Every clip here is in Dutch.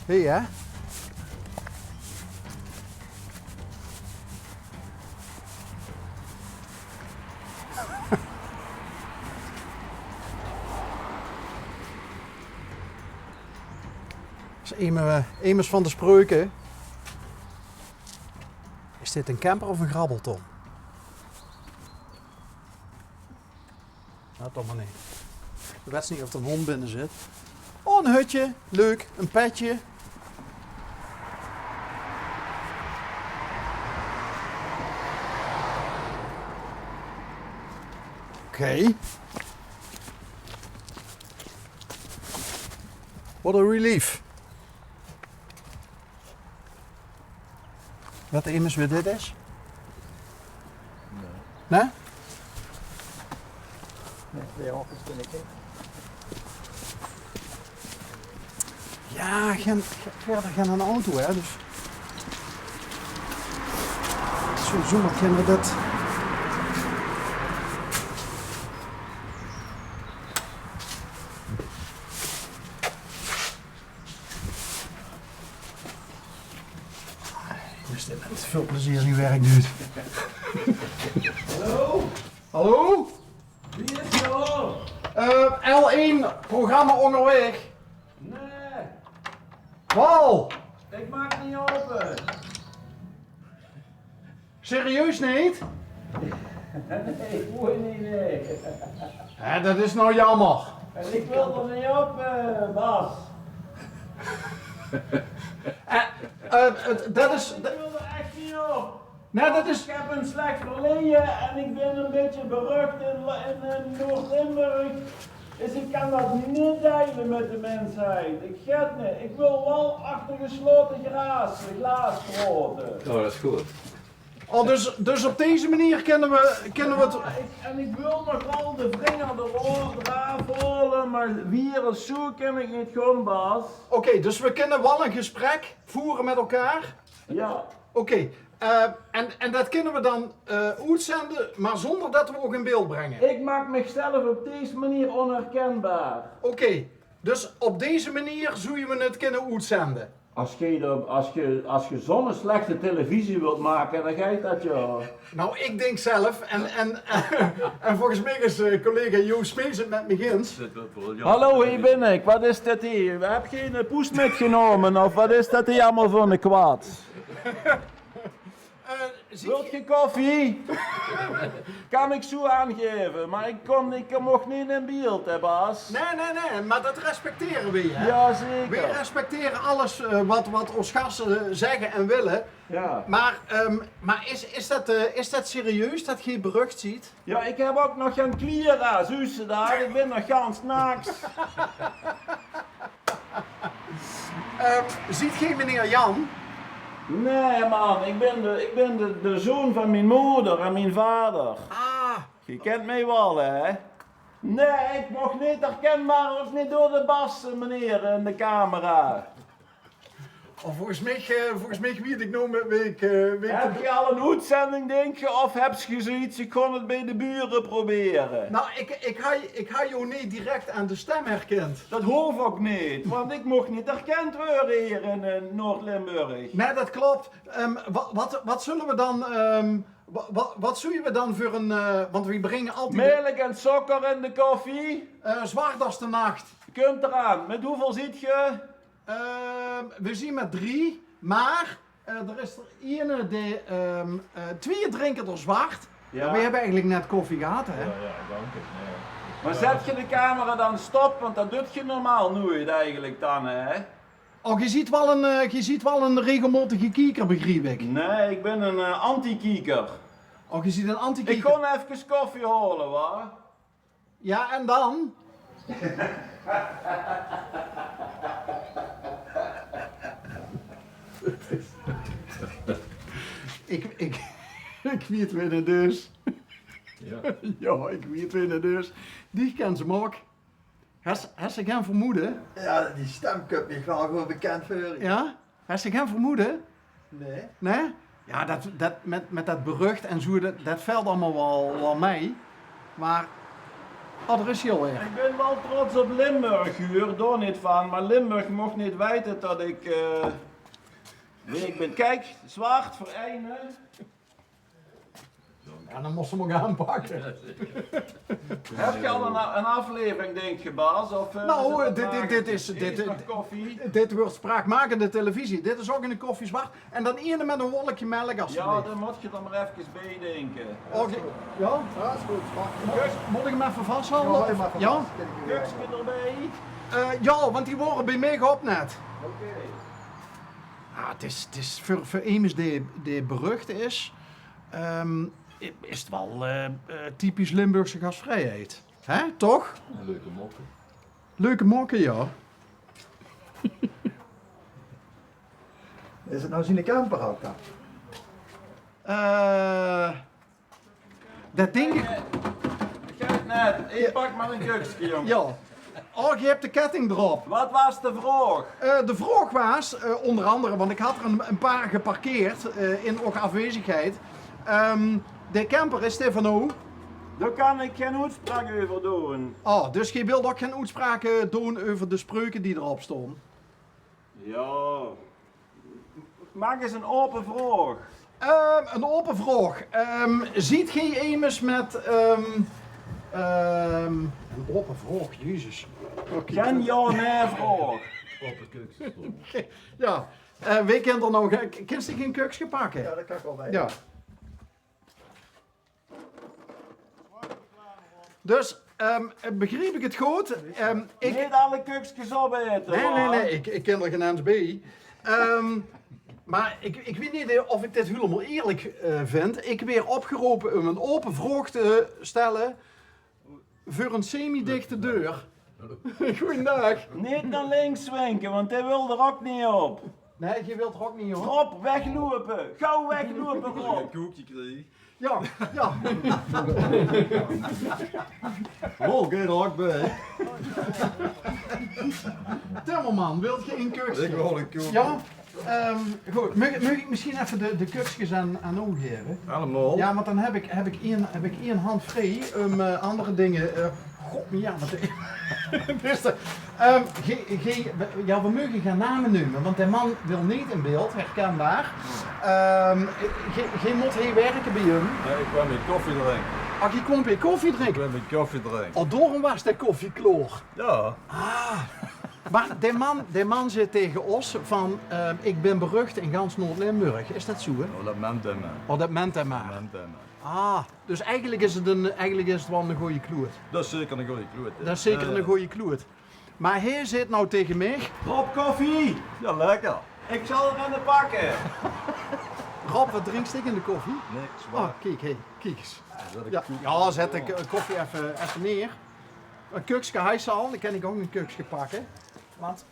Hé, hè? Dat is Emers van de Spreuken. Is dit een camper of een grabbelton? Nou, toch maar niet. Ik weet niet of er een hond binnen zit. Oh, een hutje. Leuk. Een petje. Oké. What a relief. Wat immers weer dit is? Nee. Nee? Nee, de office ben ik. Ja, verder gaan een auto, hè, dus... Sowieso maar kennen we dat... Dus dit met veel plezier die werk doet. Hallo? Hallo? Wie is er? L1, programma onderweg. Nee, Wal, ik maak niet open. serieus niet? Nee, ik voel niet, nee. Hè, dat is nou jammer. En ik wil er niet op, Bas. Dat is... Ik wil er echt niet op. Nee, dat is... Ik heb een slecht verleden en ik ben een beetje berucht in Noord-Limburg. Dus ik kan dat niet delen met de mensheid. Ik get niet. Ik wil wel achter gesloten glaasgroten. Oh, dat is goed. Oh, dus op deze manier kunnen we het... En ik wil nog wel de vinger eraf holen, maar wie is zo ken ik niet gewoon, Bas. Oké, dus we kunnen wel een gesprek voeren met elkaar. Ja. Oké, en dat kunnen we dan uitzenden, maar zonder dat we ook in beeld brengen. Ik maak mezelf op deze manier onherkenbaar. Oké, dus op deze manier zou je het kunnen uitzenden. Als je zo'n slechte televisie wilt maken, dan ga je dat ja. Nou, ik denk zelf, en volgens mij is collega Joost Smees het met me eens. Hallo, hier ben ik. Wat is dit hier? We hebben geen poes metgenomen of wat is dat hier allemaal voor een kwaad? Wilt je koffie? Kan ik zo aangeven, maar ik mocht niet in beeld, hè Bas? Nee, maar dat respecteren we, hè? Ja, We zeker. respecteren alles wat ons gasten zeggen en willen. Ja. Maar is dat serieus dat je berucht ziet? Ja, ik heb ook nog geen kleren, zussen daar. Ik ben nog gans naakt. Ziet geen meneer Jan? Nee man, ik ben de zoon van mijn moeder en mijn vader. Ah, Je kent mij wel, hè? Nee, ik mocht niet herkenbaar, ook niet door de bas, meneer, in de camera. volgens mij weet ik nou met week... Heb je al een uitzending, denk je, of heb je zoiets, ik kon het bij de buren proberen? Nou, ik ga jou niet direct aan de stem herkend. Dat hoeft ook niet, want ik mocht niet herkend worden hier in Noord-Limburg. Nee, dat klopt. Wat zullen we dan... wat zoeken we dan voor een... want we brengen altijd... Melk en suiker in de koffie? Zwart als de nacht. Je kunt eraan. Met hoeveel ziet je? We zien met 3, maar er is er ene die... 2 drinken er zwart. Ja. We hebben eigenlijk net koffie gehad, hè? dank je. Maar zet je de camera dan stop, want dat doet je normaal nooit eigenlijk dan, hè? Oh, je ziet wel een regelmatige kieker, begreep ik. Nee, ik ben een anti-kieker. Oh, je ziet een Ik anti-kieker. kon even koffie halen, hoor. Ja, en dan? ik weet weer dus. Ja. Ja, ik weet weer dus. Die kan ze maken. Heb ze geen vermoeden? Ja, die stemcup is wel gewoon bekend voor. Ja? Heb ze geen vermoeden? Nee. Nee? Ja, dat met dat berucht en zo, dat valt allemaal wel mee. Maar Oh, daar is hij alweer. Ik ben wel trots op Limburg, Huur, door niet van, maar Limburg mocht niet weten dat ik week ben. Kijk, zwart voor één, hè. Ja, dan moest ze hem ook aanpakken. Heb je al een aflevering, denk je, Bas? Of, Nou, het dit is nog koffie. dit wordt spraakmakende televisie. Dit is ook in een koffie zwart. En dan ene met een wolkje melk als Ja, daar moet je dan maar even bij denken. Oké. Ja? Ja, is goed. Wacht. Moet ik hem even vasthouden? Ja, maar van Ja? vast ken ik weer. Kuksje erbij. Ja, want die worden bij mij op net. Oké. Ah, het is voor iemand die berucht is, is het wel typisch Limburgse gastvrijheid. Hè, toch? Leuke mokken. Leuke mokken, ja. Is het nou zijn camper ook dan? Dat denk ik, Kijk net, ik pak maar een kuksje, jongen. ja. Oh, je hebt de ketting erop. Wat was de vraag? De vraag was, onder andere, want ik had er een paar geparkeerd in ook afwezigheid. De camper is Stefano. Daar kan ik geen uitspraak over doen. Oh, dus je wilt ook geen uitspraken doen over de spreuken die erop stonden? Ja. Maak eens een open vraag. Een open vraag. Ziet gij immers met... een open vraag, jezus. Oké. Geen ja-nee vraag. Open keuken. Ja, wie kent er nou... Kent je geen kuksje pakken? Ja, dat kan ik wel bij. Ja. Dus, begreep ik het goed? Ik... Niet alle kuksjes opeten. Nee, ik ken er geen eens bij. Maar ik weet niet of ik dit helemaal eerlijk vind. Ik weer opgeroepen om een open vraag te stellen voor een semi-dichte deur. Goeiedag. Niet naar links zwenken, want hij wil er ook niet op. Nee, je wilt er ook niet hoor. Rob, weglopen. Gauw weglopen, Rob. koekje kreeg. Ja, ja. Oh, geen raak bij. Timmerman, wilt je een kuksje? Ik wil een koekje. Ja? Goed, mag ik misschien even de kuksjes aan u geven? Allemaal. Ja, want dan heb ik één hand vrij om andere dingen. God, ja, wat. Beste, ja, we mogen gaan namen noemen, want de man wil niet in beeld, herkenbaar. Geen moet hij werken bij hem. Nee, ik kwam met koffie drinken. Ach, je komt weer koffie Ik drinken. kwam met koffie drinken. Al door was de koffie kloor. Ja. Maar de man zit tegen ons van, ik ben berucht in gans Noord-Limburg. Is dat zo, hè? Oh, dat ment hem. Oh, dat ment hij maar. Ah, dus eigenlijk is het wel een goede kloot. Dat is zeker een goede kloot. Dat is zeker een goede kloot. Maar hij zit nou tegen mij. Rob, koffie. Ja, lekker. Ik zal er aan de pakken. Rob, wat drinkst ik in de koffie? Niks. Oh, kijk eens. Zet ik Ja, koek- ja zet de koffie even neer. Een kuksje hijsal, dan kan ik ook een kuksje pakken. Want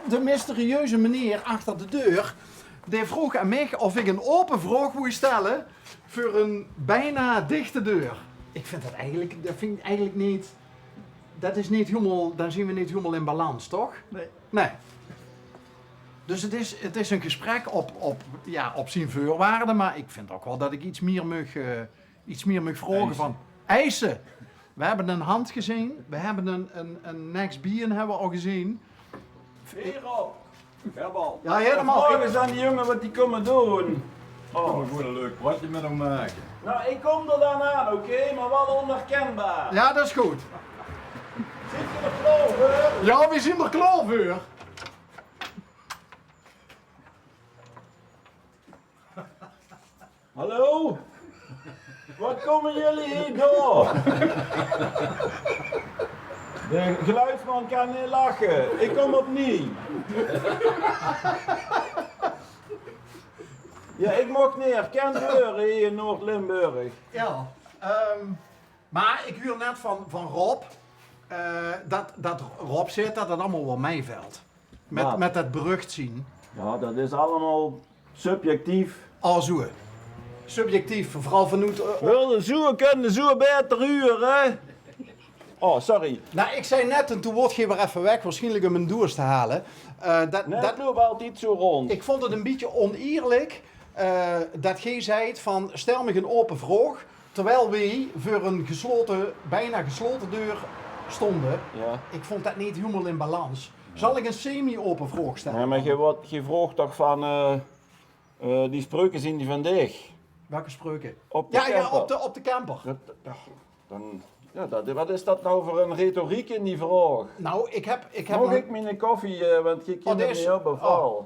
de mysterieuze meneer achter de deur, die vroeg aan mij of ik een open vraag moet stellen voor een bijna dichte deur. Ik vind dat vind ik eigenlijk niet, dat is niet helemaal, dan zien we niet helemaal in balans, toch? Nee. Nee. Dus het is een gesprek op zijn voorwaarden, maar ik vind ook wel dat ik iets meer mag vragen Eisen. van eisen. We hebben een hand gezien, we hebben een next bien hebben we al gezien. Hier, Rob. Gabbal. Ja, helemaal. Vraag eens aan die jongen wat die komen doen. Ik Oh. kom gewoon een leuk potje met hem maken. Nou, ik kom er dan aan, oké? Maar wel onherkenbaar. Ja, dat is goed. Zit je er kloven? Ja, we zien er klaar voor. Hallo? Wat komen jullie hier door? De geluidsman kan niet lachen. Ik kom opnieuw. Ja, ik mocht niet herkend worden hier in Noord-Limburg. Ja, maar ik huur net van Rob dat Rob zit dat het allemaal wel meevalt. Wat? Met dat berucht zien. Ja, dat is allemaal subjectief. Al zo. Subjectief, vooral vanuit. Wil de zoe kunnen zo beter huren? Oh, sorry. Nou, ik zei net en toen wordt je weer even weg, waarschijnlijk om mijn doers te halen. Dat loopt altijd zo rond. Ik vond het een beetje oneerlijk dat jij zei van stel me een open vraag terwijl wij voor een bijna gesloten deur stonden, Ja. ik vond dat niet helemaal in balans. Zal ik een semi-open vraag stellen? Ja, maar je vraagt toch van, die spreuken zien die van dich? Welke spreuken? Op de Ja, camper. op de camper. Wat is dat nou voor een retoriek in die vraag? Nou, ik heb Mag een- ik mijn koffie, want je kent dit het is- niet op beval.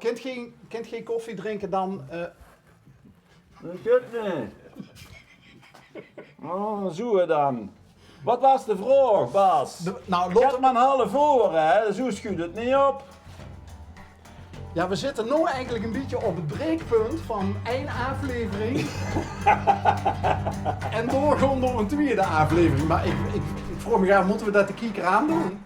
Kent geen koffie drinken dan? Dat gaat niet. Oh, zo dan. Wat was de vraag, Bas? Nou, Je hebt maar een half voor, hè? Zo schudt het niet op. ja, we zitten nu eigenlijk een beetje op het breekpunt van één aflevering. En doorgaan door een tweede aflevering. Maar ik vroeg me, ja, moeten we dat de kieker aan doen?